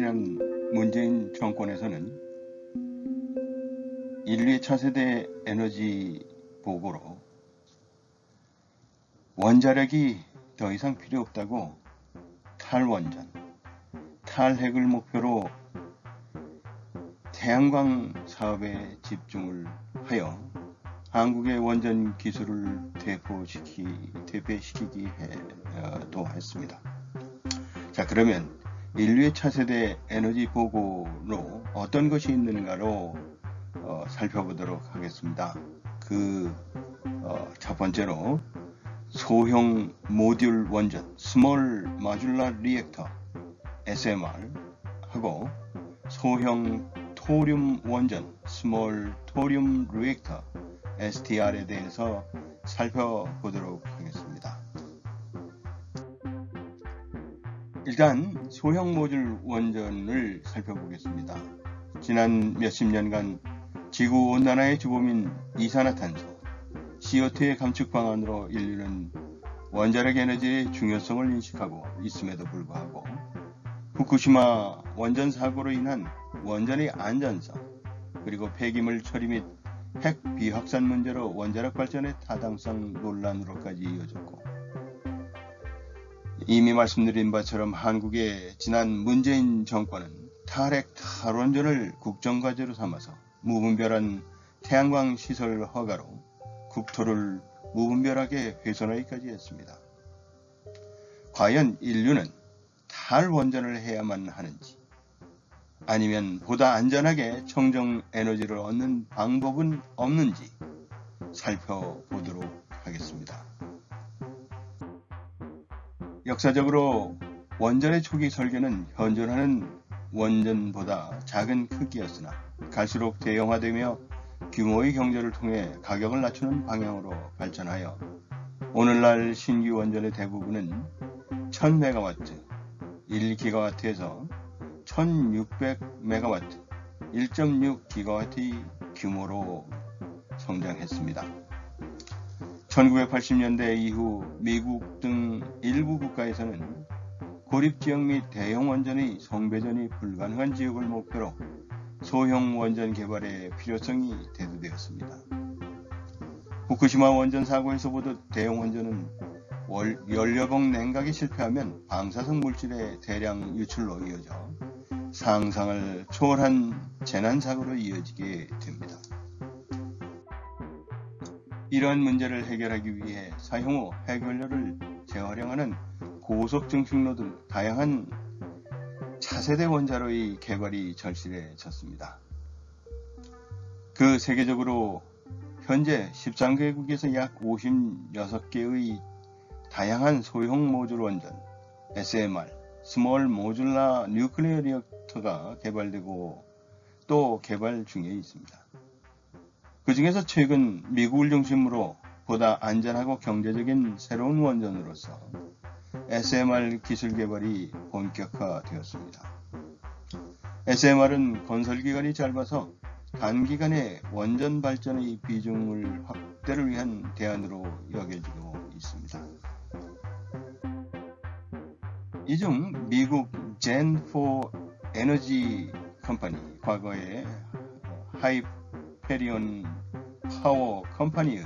지난 문재인 정권에서는 인류의 차세대 에너지 보고로 원자력이 더 이상 필요 없다고 탈원전, 탈핵을 목표로 태양광 사업에 집중을 하여 한국의 원전 기술을 대표시키기도 했습니다. 자, 그러면 인류의 차세대 에너지 보고로 어떤 것이 있는가로 살펴보도록 하겠습니다. 첫 번째로 소형 모듈 원전 스몰 모듈러 리액터 SMR 하고 소형 토륨 원전 스몰 토륨 리액터 STR에 대해서 살펴보도록 하겠습니다. 일단 소형 모듈 원전을 살펴보겠습니다. 지난 몇십 년간 지구온난화의 주범인 이산화탄소, CO2의 감축 방안으로 인류는 원자력 에너지의 중요성을 인식하고 있음에도 불구하고 후쿠시마 원전 사고로 인한 원전의 안전성, 그리고 폐기물 처리 및 핵 비확산 문제로 원자력 발전의 타당성 논란으로까지 이어졌고, 이미 말씀드린 바처럼 한국의 지난 문재인 정권은 탈핵 탈원전을 국정과제로 삼아서 무분별한 태양광 시설 허가로 국토를 무분별하게 훼손하기까지 했습니다. 과연 인류는 탈원전을 해야만 하는지, 아니면 보다 안전하게 청정 에너지를 얻는 방법은 없는지 살펴보도록 하겠습니다. 역사적으로 원전의 초기 설계는 현존하는 원전보다 작은 크기였으나 갈수록 대형화되며 규모의 경제를 통해 가격을 낮추는 방향으로 발전하여 오늘날 신규 원전의 대부분은 1000메가와트, 1기가와트에서 1600메가와트, 1.6기가와트의 규모로 성장했습니다. 1980년대 이후 미국 등 일부 국가에서는 고립지역 및 대형 원전의 성배전이 불가능한 지역을 목표로 소형 원전 개발의 필요성이 대두되었습니다. 후쿠시마 원전 사고에서 보듯 대형 원전은 연료봉 냉각이 실패하면 방사성 물질의 대량 유출로 이어져 상상을 초월한 재난사고로 이어지게 됩니다. 이러한 문제를 해결하기 위해 사용 후 핵연료를 재활용하는 고속증식로 등 다양한 차세대 원자로의 개발이 절실해졌습니다. 세계적으로 현재 13개국에서 약 56개의 다양한 소형 모듈 원전 SMR, 스몰 모듈러 뉴클리어 리액터가 개발되고 또 개발 중에 있습니다. 그 중에서 최근 미국을 중심으로 보다 안전하고 경제적인 새로운 원전으로서 SMR 기술 개발이 본격화되었습니다. SMR은 건설 기간이 짧아서 단기간에 원전 발전의 비중을 확대를 위한 대안으로 여겨지고 있습니다. 이 중 미국 젠4 에너지 컴퍼니, 과거의 하이페리온 파워 컴퍼니의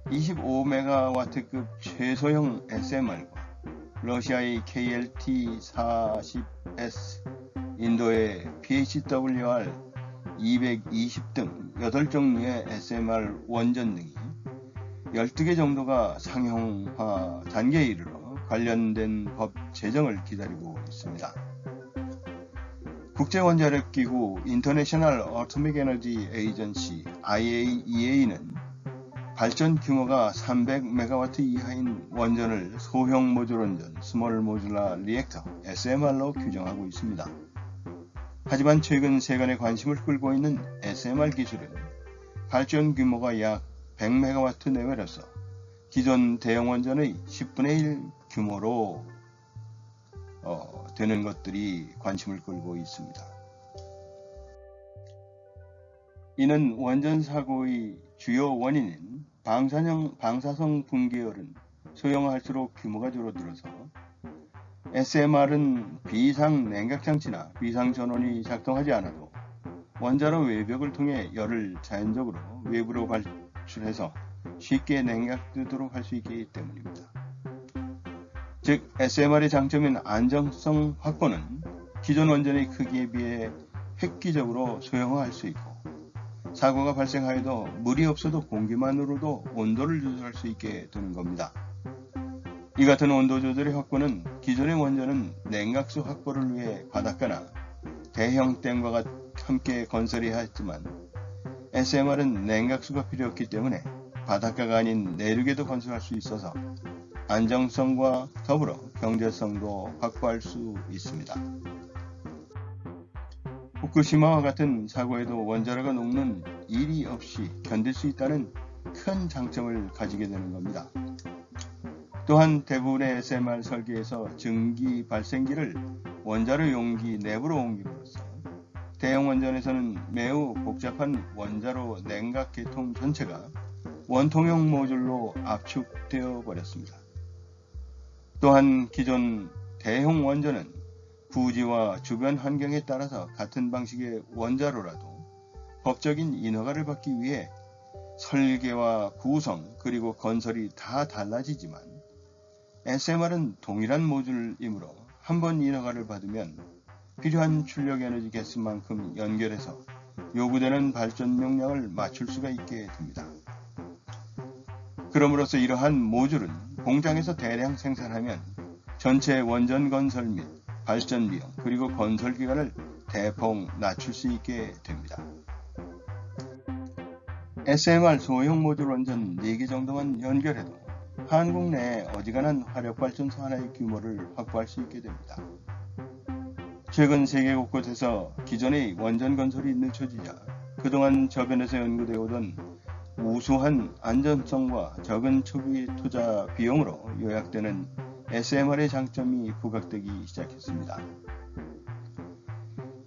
25메가와트급 최소형 SMR과 러시아의 KLT40S, 인도의 PHWR 220 등 8종류의 SMR 원전 등이 12개 정도가 상용화 단계에 이르러 관련된 법 제정을 기다리고 있습니다. 국제원자력기구 인터내셔널 어토믹 에너지 에이전시 IAEA는 발전 규모가 300메가와트 이하인 원전을 소형 모듈 원전 스몰 모듈러 리액터 SMR로 규정하고 있습니다. 하지만 최근 세간의 관심을 끌고 있는 SMR 기술은 발전 규모가 약 100메가와트 내외로서 기존 대형 원전의 10분의 1 규모로 되는 것들이 관심을 끌고 있습니다. 이는 원전 사고의 주요 원인인 방사성 붕괴열은 소형화할수록 규모가 줄어들어서 SMR은 비상 냉각장치나 비상 전원이 작동하지 않아도 원자로 외벽을 통해 열을 자연적으로 외부로 발출해서 쉽게 냉각되도록 할 수 있기 때문입니다. 즉 SMR의 장점인 안정성 확보는 기존 원전의 크기에 비해 획기적으로 소형화할 수 있고, 사고가 발생하여도 물이 없어도 공기만으로도 온도를 조절할 수 있게 되는 겁니다. 이 같은 온도 조절의 확보는 기존의 원전은 냉각수 확보를 위해 바닷가나 대형 댐과 함께 건설해야 했지만 SMR은 냉각수가 필요 없기 때문에 바닷가가 아닌 내륙에도 건설할 수 있어서 안정성과 더불어 경제성도 확보할 수 있습니다. 후쿠시마와 같은 사고에도 원자로가 녹는 일이 없이 견딜 수 있다는 큰 장점을 가지게 되는 겁니다. 또한 대부분의 SMR 설계에서 증기 발생기를 원자로 용기 내부로 옮김으로써 대형 원전에서는 매우 복잡한 원자로 냉각 계통 전체가 원통형 모듈로 압축되어 버렸습니다. 또한 기존 대형 원전은 부지와 주변 환경에 따라서 같은 방식의 원자로라도 법적인 인허가를 받기 위해 설계와 구성 그리고 건설이 다 달라지지만 SMR은 동일한 모듈이므로 한번 인허가를 받으면 필요한 출력 에너지 개수만큼 연결해서 요구되는 발전 용량을 맞출 수가 있게 됩니다. 그럼으로써 이러한 모듈은 공장에서 대량 생산하면 전체 원전 건설 및 발전 비용 그리고 건설 기간을 대폭 낮출 수 있게 됩니다. SMR 소형 모듈 원전 4개 정도만 연결해도 한국 내에 어지간한 화력발전소 하나의 규모를 확보할 수 있게 됩니다. 최근 세계 곳곳에서 기존의 원전 건설이 늦춰지자 그동안 저변에서 연구되어 오던 우수한 안전성과 적은 초기 투자 비용으로 요약되는 SMR의 장점이 부각되기 시작했습니다.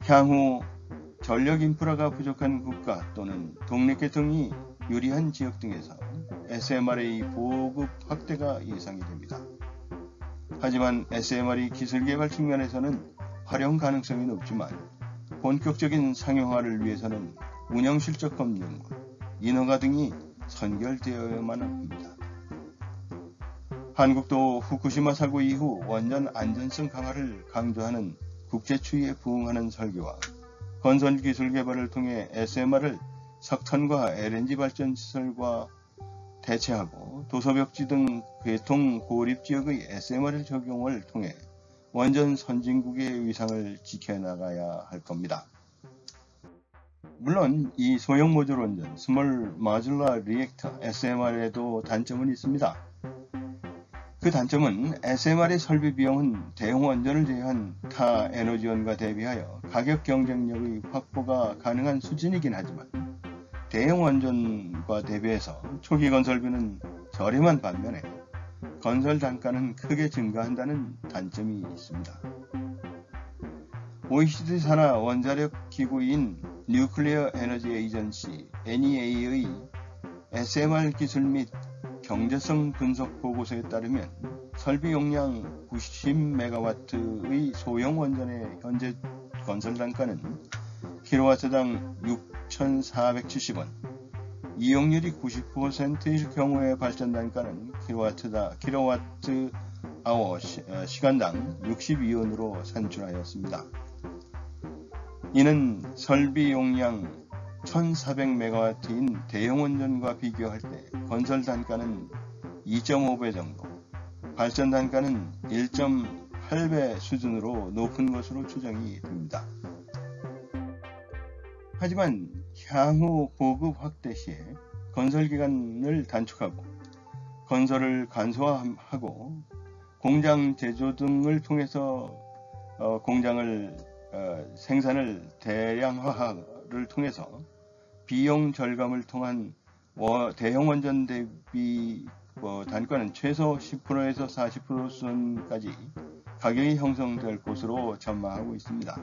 향후 전력 인프라가 부족한 국가 또는 독립계통이 유리한 지역 등에서 SMR의 보급 확대가 예상이 됩니다. 하지만 SMR의 기술 개발 측면에서는 활용 가능성이 높지만 본격적인 상용화를 위해서는 운영 실적 검증과 인허가 등이 선결되어야만 합니다. 한국도 후쿠시마 사고 이후 원전 안전성 강화를 강조하는 국제 추이에 부응하는 설계와 건설 기술 개발을 통해 SMR을 석탄과 LNG 발전 시설과 대체하고 도서벽지 등 괴통 고립 지역의 SMR 적용을 통해 원전 선진국의 위상을 지켜나가야 할 겁니다. 물론 이 소형 모듈 원전 스몰 마듈라 리액터 SMR에도 단점은 있습니다. 그 단점은 SMR의 설비 비용은 대형 원전을 제외한 타 에너지원과 대비하여 가격 경쟁력의 확보가 가능한 수준이긴 하지만 대형 원전과 대비해서 초기 건설비는 저렴한 반면에 건설 단가는 크게 증가한다는 단점이 있습니다. OECD 산하 원자력 기구인 뉴클리어 에너지 에이전시 NEA의 SMR 기술 및 경제성 분석 보고서에 따르면 설비 용량 90MW의 소형 원전의 현재 건설 단가는 킬로와트당 6,470원, 이용률이 90%일 경우의 발전 단가는 킬로와트 아워 시간당 62원으로 산출하였습니다. 이는 설비 용량 1400MW인 대형 원전과 비교할 때 건설 단가는 2.5배 정도, 발전 단가는 1.8배 수준으로 높은 것으로 추정이 됩니다. 하지만 향후 보급 확대 시에 건설 기간을 단축하고 건설을 간소화하고 공장 제조 등을 통해서 공장을 생산을 대량화를 통해서 비용 절감을 통한 대형 원전 대비 단가는 최소 10%에서 40% 수준까지 가격이 형성될 것으로 전망하고 있습니다.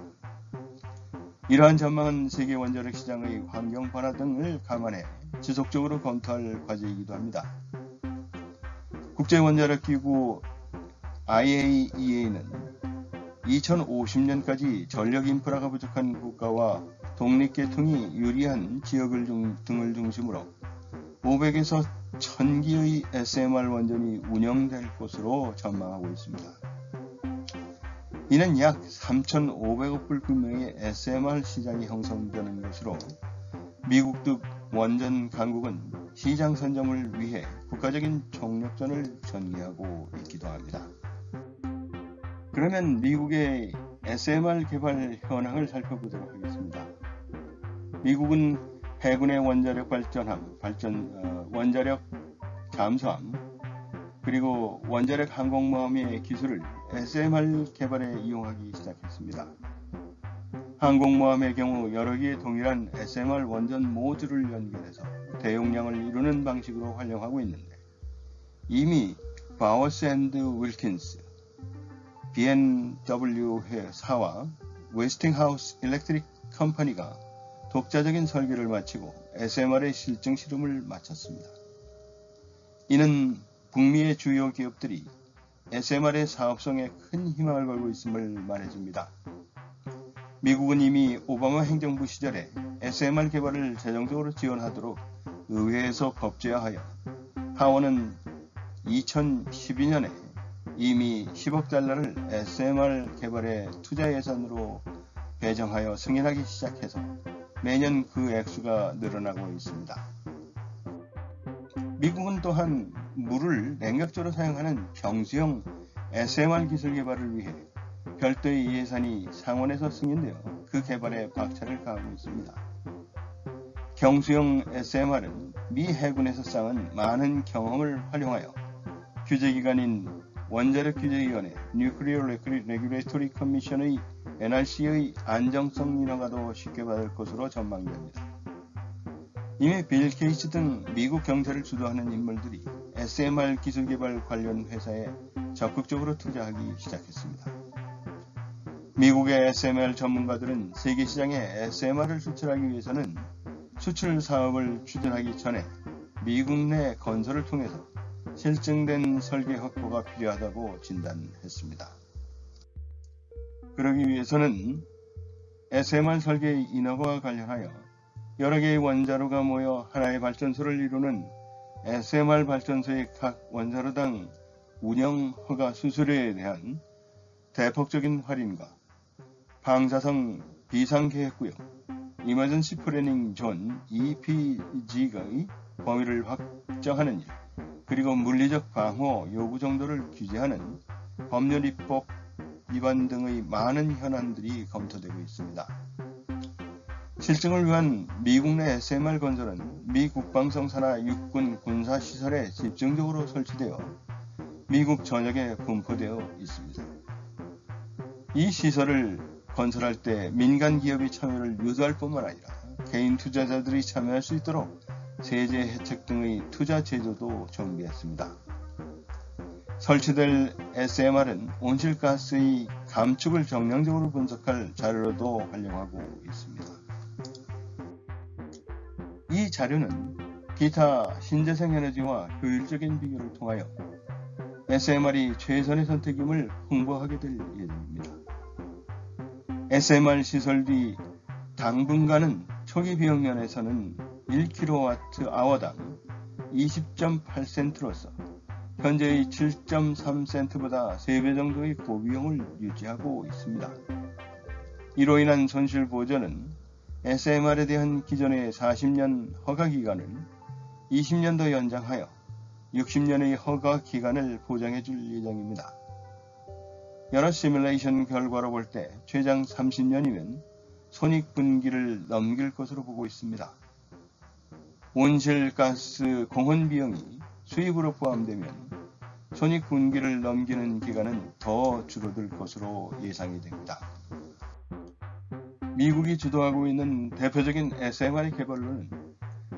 이러한 전망은 세계 원자력 시장의 환경 변화 등을 감안해 지속적으로 검토할 과제이기도 합니다. 국제원자력기구 IAEA는 2050년까지 전력 인프라가 부족한 국가와 독립계통이 유리한 지역을 등을 중심으로 500에서 1000기의 SMR 원전이 운영될 것으로 전망하고 있습니다. 이는 약 3,500억 불 규모의 SMR 시장이 형성되는 것으로 미국 등 원전 강국은 시장 선점을 위해 국가적인 총력전을 전개하고 있기도 합니다. 그러면 미국의 SMR 개발 현황을 살펴보도록 하겠습니다. 미국은 해군의 원자력 발전함, 원자력 잠수함, 그리고 원자력 항공모함의 기술을 SMR 개발에 이용하기 시작했습니다. 항공모함의 경우 여러 개의 동일한 SMR 원전 모듈을 연결해서 대용량을 이루는 방식으로 활용하고 있는데 이미 바워스 앤드 윌킨스, B&W 회사와 웨스팅하우스 일렉트릭 컴퍼니가 독자적인 설계를 마치고 SMR의 실증 실험을 마쳤습니다. 이는 북미의 주요 기업들이 SMR의 사업성에 큰 희망을 걸고 있음을 말해줍니다. 미국은 이미 오바마 행정부 시절에 SMR 개발을 재정적으로 지원하도록 의회에서 법제화하여 하원은 2012년에 이미 10억 달러를 SMR 개발의 투자 예산으로 배정하여 승인하기 시작해서 매년 그 액수가 늘어나고 있습니다. 미국은 또한 물을 냉각조로 사용하는 경수형 SMR 기술 개발을 위해 별도의 예산이 상원에서 승인되어 그 개발에 박차를 가하고 있습니다. 경수형 SMR은 미 해군에서 쌓은 많은 경험을 활용하여 규제기관인 원자력규제위원회 Nuclear Regulatory Commission의 NRC의 안정성 인허가도 쉽게 받을 것으로 전망됩니다. 이미 빌 게이츠 등 미국 경제를 주도하는 인물들이 SMR 기술 개발 관련 회사에 적극적으로 투자하기 시작했습니다. 미국의 SMR 전문가들은 세계 시장에 SMR을 수출하기 위해서는 수출 사업을 추진하기 전에 미국 내 건설을 통해서 실증된 설계 확보가 필요하다고 진단했습니다. 그러기 위해서는 SMR 설계의 인허가와 관련하여 여러 개의 원자로가 모여 하나의 발전소를 이루는 SMR 발전소의 각 원자로당 운영 허가 수수료에 대한 대폭적인 할인과 방사성 비상계획구역 Emergency Planning Zone EPZ의 범위를 확정하는 일, 그리고 물리적 방호 요구 정도를 규제하는 법률 입법 위반 등의 많은 현안들이 검토되고 있습니다. 실증을 위한 미국 내 SMR 건설은 미 국방성 산하 육군 군사시설에 집중적으로 설치되어 미국 전역에 분포되어 있습니다. 이 시설을 건설할 때 민간 기업이 참여를 유도할 뿐만 아니라 개인 투자자들이 참여할 수 있도록 세제 혜택 등의 투자 제도도 정비했습니다. 설치될 SMR은 온실가스의 감축을 정량적으로 분석할 자료로도 활용하고 있습니다. 이 자료는 기타 신재생 에너지와 효율적인 비교를 통하여 SMR이 최선의 선택임을 홍보하게 될 예정입니다. SMR 시설 뒤 당분간은 초기 비용 면에서는 1kWh당 20.8센트로서 현재의 7.3센트보다 3배 정도의 고비용을 유지하고 있습니다. 이로 인한 손실 보전은 SMR에 대한 기존의 40년 허가 기간을 20년도 연장하여 60년의 허가 기간을 보장해 줄 예정입니다. 여러 시뮬레이션 결과로 볼 때 최장 30년이면 손익분기를 넘길 것으로 보고 있습니다. 온실가스 공헌 비용이 수입으로 포함되면 손익분기를 넘기는 기간은 더 줄어들 것으로 예상이 됩니다. 미국이 주도하고 있는 대표적인 SMR 개발로는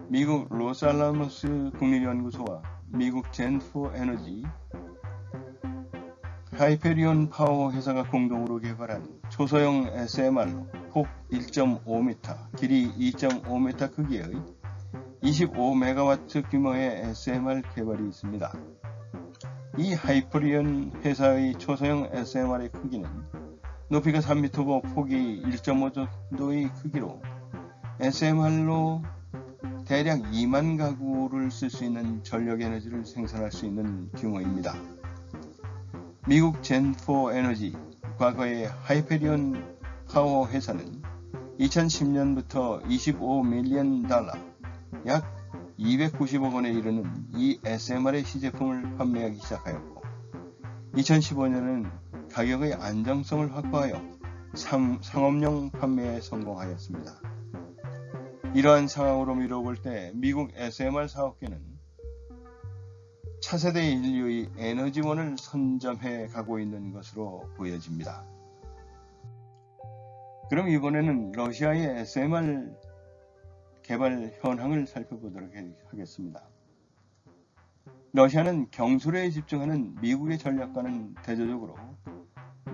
미국 로스알라모스 국립연구소와 미국 젠4 에너지, 하이페리온 파워 회사가 공동으로 개발한 초소형 SMR로 폭 1.5m, 길이 2.5m 크기의 25MW 규모의 SMR 개발이 있습니다. 이 하이페리온 회사의 초소형 SMR의 크기는 높이가 3m고 폭이 1.5 정도의 크기로 SMR로 대략 2만 가구를 쓸 수 있는 전력 에너지를 생산할 수 있는 규모입니다. 미국 젠4 에너지, 과거의 하이페리온 파워 회사는 2010년부터 25 밀리언 달러, 약 290억 원에 이르는 이 SMR의 시제품을 판매하기 시작하였고, 2015년은 가격의 안정성을 확보하여 상업용 판매에 성공하였습니다. 이러한 상황으로 미뤄볼 때 미국 SMR 사업계는 차세대 인류의 에너지원을 선점해 가고 있는 것으로 보여집니다. 그럼 이번에는 러시아의 SMR 개발 현황을 살펴보도록 하겠습니다. 러시아는 경술에 집중하는 미국의 전략과는 대조적으로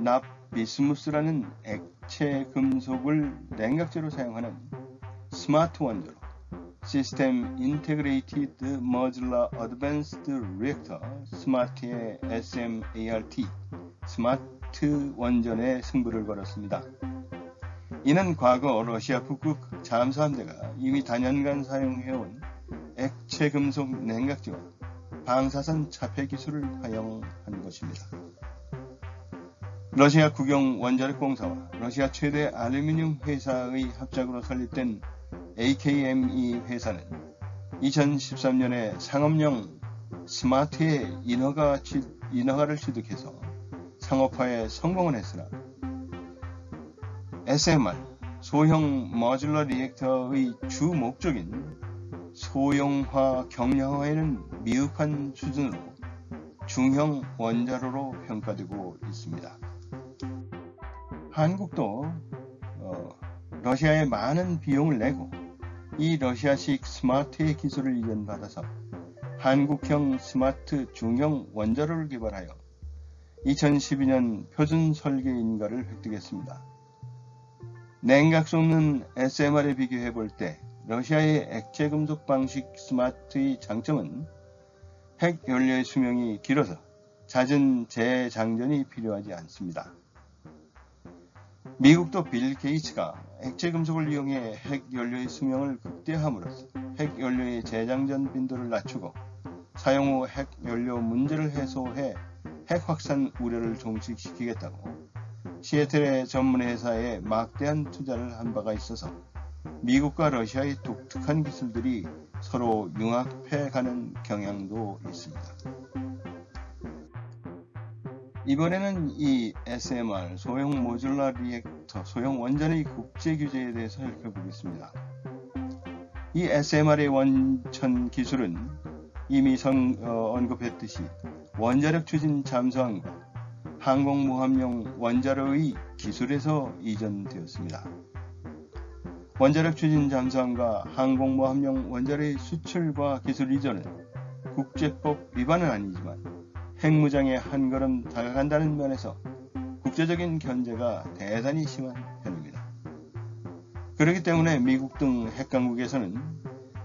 납비스무스라는 액체 금속을 냉각제로 사용하는 스마트 원자로 시스템 인테그레이티드 모듈러 어드밴스드 리액터 스마트의 SMART 스마트 원전에 승부를 걸었습니다. 이는 과거 러시아 북극 잠수함대가 이미 단연간 사용해온 액체 금속 냉각제와 방사선 차폐 기술을 활용한 것입니다. 러시아 국영 원자력공사와 러시아 최대 알루미늄 회사의 합작으로 설립된 AKME 회사는 2013년에 상업용 스마트의 인허가를 취득해서 상업화에 성공을 했으나 SMR, 소형 모듈러 리액터의 주 목적인 소형화 경량화에는 미흡한 수준으로 중형 원자로로 평가되고 있습니다. 한국도 러시아에 많은 비용을 내고 이 러시아식 스마트의 기술을 이전받아서 한국형 스마트 중형 원자로를 개발하여 2012년 표준 설계 인가를 획득했습니다. 냉각 쏟는 SMR에 비교해 볼 때 러시아의 액체 금속 방식 스마트의 장점은 핵 연료의 수명이 길어서 잦은 재장전이 필요하지 않습니다. 미국도 빌 게이츠가 액체 금속을 이용해 핵 연료의 수명을 극대화함으로써 핵 연료의 재장전 빈도를 낮추고 사용 후 핵 연료 문제를 해소해 핵 확산 우려를 종식시키겠다고 시애틀의 전문 회사에 막대한 투자를 한 바가 있어서 미국과 러시아의 독특한 기술들이 서로 융합해 가는 경향도 있습니다. 이번에는 이 SMR, 소형 모듈러 리액터, 소형 원전의 국제 규제에 대해서 살펴보겠습니다. 이 SMR의 원천 기술은 이미 언급했듯이 원자력 추진 잠수함과 항공모함용 원자로의 기술에서 이전되었습니다. 원자력 추진 잠수함과 항공모함용 원자로의 수출과 기술 이전은 국제법 위반은 아니지만 핵무장에 한 걸음 다가간다는 면에서 국제적인 견제가 대단히 심한 편입니다. 그렇기 때문에 미국 등 핵강국에서는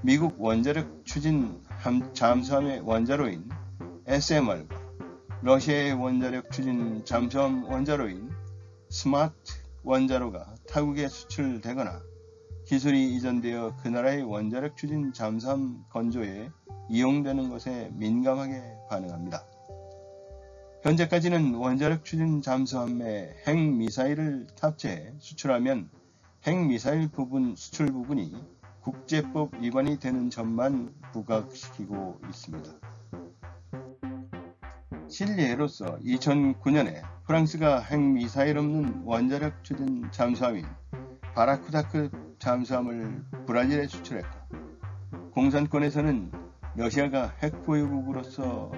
미국 원자력 추진 잠수함의 원자로인 SMR과 러시아의 원자력 추진 잠수함 원자로인 스마트 원자로가 타국에 수출되거나 기술이 이전되어 그 나라의 원자력 추진 잠수함 건조에 이용되는 것에 민감하게 반응합니다. 현재까지는 원자력 추진 잠수함에 핵미사일을 탑재해 수출하면 핵미사일 수출 부분이 국제법 위반이 되는 점만 부각시키고 있습니다. 실례로서 2009년에 프랑스가 핵미사일 없는 원자력 추진 잠수함인 바라쿠다급 잠수함을 브라질에 수출했고, 공산권에서는 러시아가 핵보유국으로서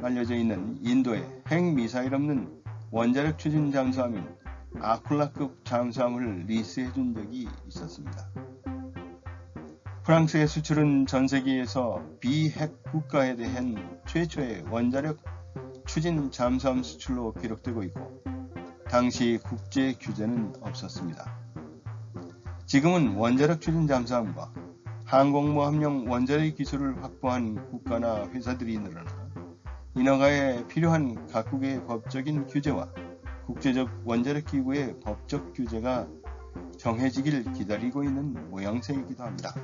알려져 있는 인도에 핵미사일 없는 원자력 추진 잠수함인 아쿨라급 잠수함을 리스해 준 적이 있었습니다. 프랑스의 수출은 전 세계에서 비핵 국가에 대한 최초의 원자력 추진 잠수함 수출로 기록되고 있고, 당시 국제 규제는 없었습니다. 지금은 원자력 추진 잠수함과 항공모함용 원자력 기술을 확보한 국가나 회사들이 늘어나 인허가에 필요한 각국의 법적인 규제와 국제적 원자력 기구의 법적 규제가 정해지길 기다리고 있는 모양새이기도 합니다.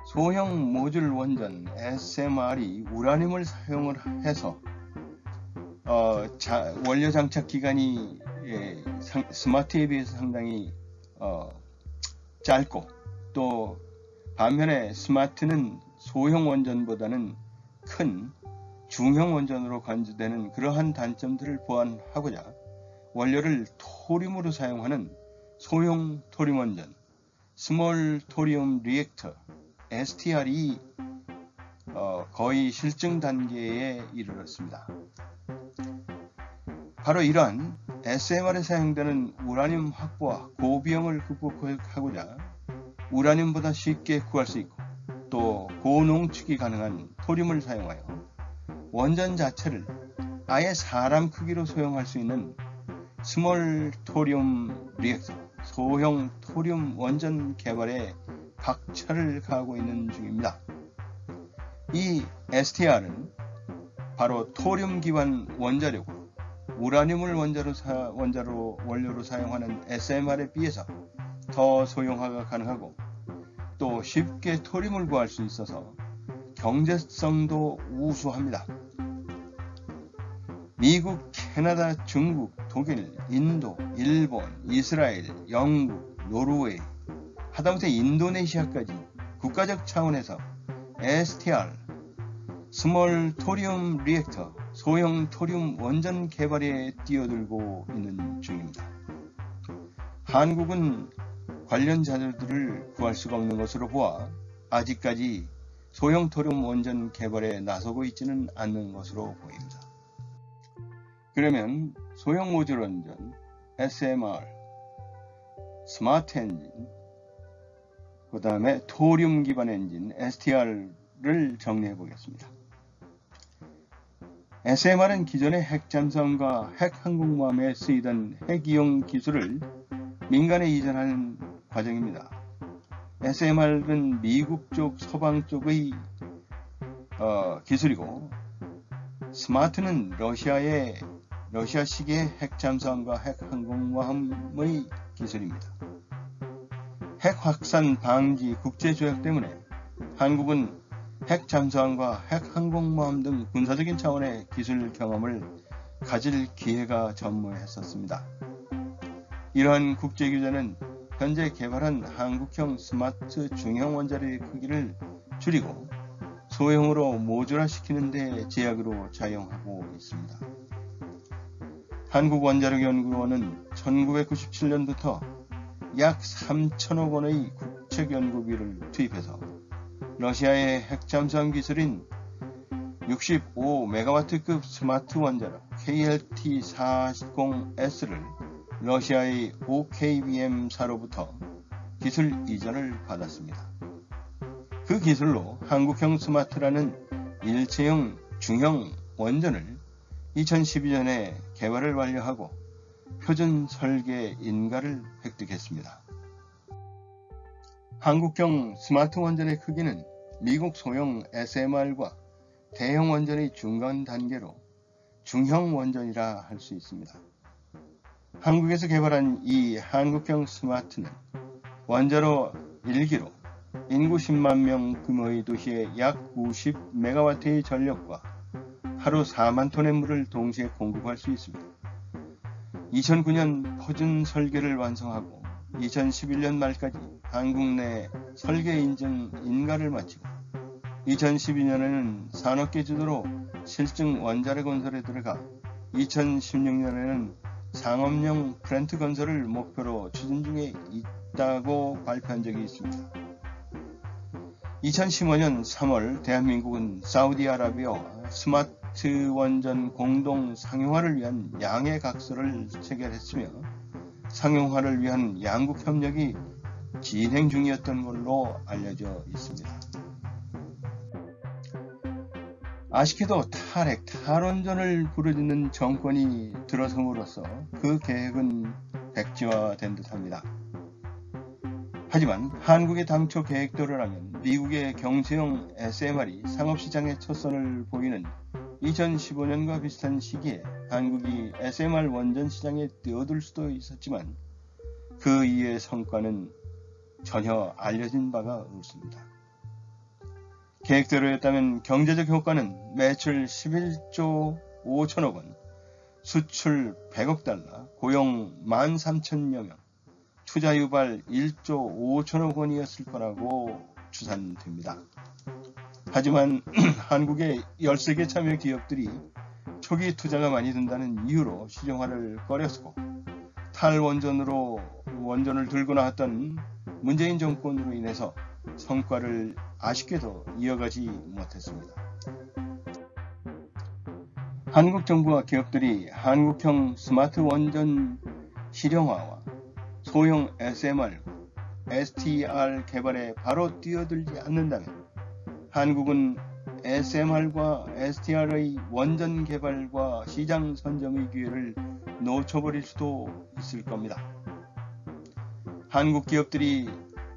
소형 모듈 원전 SMR이 우라늄을 사용을 해서 원료 장착 기간이 스마트에 비해서 상당히 짧고, 또 반면에 스마트는 소형 원전보다는 큰 중형 원전으로 간주되는 그러한 단점들을 보완하고자 원료를 토륨으로 사용하는 소형 토륨 원전 스몰 토리움 리액터 STR이 거의 실증 단계에 이르렀습니다. 바로 이러한 SMR에 사용되는 우라늄 확보와 고비용을 극복하고자 우라늄보다 쉽게 구할 수 있고 또 고농축이 가능한 토륨을 사용하여 원전 자체를 아예 사람 크기로 소형할 수 있는 스몰 토리움 리액터 소형 토륨 원전 개발에 박차를 가하고 있는 중입니다. 이 STR은 바로 토륨 기반 원자력으로 우라늄을 원료로 사용하는 SMR에 비해서 더 소형화가 가능하고 또 쉽게 토륨을 구할 수 있어서 경제성도 우수합니다. 미국, 캐나다, 중국, 독일, 인도, 일본, 이스라엘, 영국, 노르웨이, 하다못해 인도네시아까지 국가적 차원에서 STR, 스몰 토리움 리액터, 소형 토륨 원전 개발에 뛰어들고 있는 중입니다. 한국은 관련 자료들을 구할 수가 없는 것으로 보아 아직까지 소형 토륨 원전 개발에 나서고 있지는 않는 것으로 보입니다. 그러면 소형 모듈 원전 SMR, 스마트 엔진, 그 다음에 토륨 기반 엔진 STR를 정리해 보겠습니다. SMR은 기존의 핵잠수함과 핵항공모함에 쓰이던 핵이용 기술을 민간에 이전하는 과정입니다. SMR은 미국 쪽, 서방 쪽의 기술이고, 스마트는 러시아식의 핵잠수함과 핵항공모함의 기술입니다. 핵 확산 방지 국제조약 때문에 한국은 핵잠수함과 핵항공모함 등 군사적인 차원의 기술 경험을 가질 기회가 전무했었습니다. 이러한 국제규제는 현재 개발한 한국형 스마트 중형 원자력의 크기를 줄이고 소형으로 모듈화시키는 데 제약으로 작용하고 있습니다. 한국원자력연구원은 1997년부터 약 3천억 원의 국책연구비를 투입해서 러시아의 핵잠수함 기술인 65메가와트급 스마트 원자력 KLT-40S를 러시아의 OKBM사로부터 기술 이전을 받았습니다. 그 기술로 한국형 스마트라는 일체형 중형 원전을 2012년에 개발을 완료하고 표준 설계 인가를 획득했습니다. 한국형 스마트 원전의 크기는 미국 소형 SMR과 대형 원전의 중간 단계로 중형 원전이라 할 수 있습니다. 한국에서 개발한 이 한국형 스마트는 원자로 1기로 인구 10만 명 규모의 도시에 약 90메가와트의 전력과 하루 4만 톤의 물을 동시에 공급할 수 있습니다. 2009년 표준 설계를 완성하고 2011년 말까지 한국 내 설계 인증 인가를 마치고 2012년에는 산업계 주도로 실증 원자력 건설에 들어가 2016년에는 상업용 플랜트 건설을 목표로 추진 중에 있다고 발표한 적이 있습니다. 2015년 3월 대한민국은 사우디아라비아와 스마트 원전 공동 상용화를 위한 양해 각서를 체결했으며 상용화를 위한 양국 협력이 진행 중이었던 걸로 알려져 있습니다. 아쉽게도 탈원전을 부르짖는 정권이 들어섬으로써 그 계획은 백지화된 듯합니다. 하지만 한국의 당초 계획대로라면 미국의 경제용 SMR이 상업시장에 첫 선을 보이는 2015년과 비슷한 시기에 한국이 SMR 원전 시장에 뛰어들 수도 있었지만 그 이후의 성과는 전혀 알려진 바가 없습니다. 계획대로였다면 경제적 효과는 매출 11조 5천억 원, 수출 100억 달러, 고용 13,000여 명, 투자 유발 1조 5천억 원이었을 거라고 추산됩니다. 하지만 한국의 13개 참여 기업들이 초기 투자가 많이 든다는 이유로 시정화를 꺼렸고 원전을 들고 나왔던 문재인 정권으로 인해서 성과를 아쉽게도 이어가지 못했습니다. 한국 정부와 기업들이 한국형 스마트 원전 실용화와 소형 SMR, STR 개발에 바로 뛰어들지 않는다면 한국은 SMR과 STR의 원전 개발과 시장 선점의 기회를 놓쳐버릴 수도 있을 겁니다. 한국 기업들이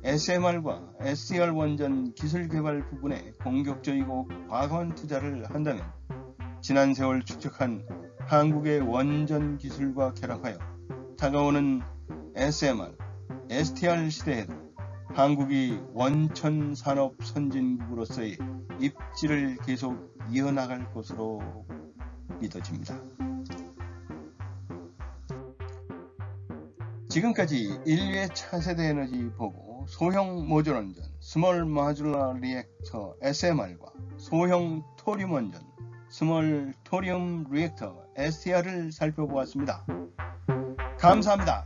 SMR과 STR 원전 기술 개발 부분에 공격적이고 과감한 투자를 한다면 지난 세월 축적한 한국의 원전 기술과 결합하여 다가오는 SMR, STR 시대에도 한국이 원천 산업 선진국으로서의 입지를 계속 이어나갈 것으로 믿어집니다. 지금까지 인류의 차세대 에너지 보고 소형 모듈 원전, 스몰 마듈러 리액터 SMR과 소형 토리움 원전, 스몰 토리움 리액터 STR을 살펴보았습니다. 감사합니다.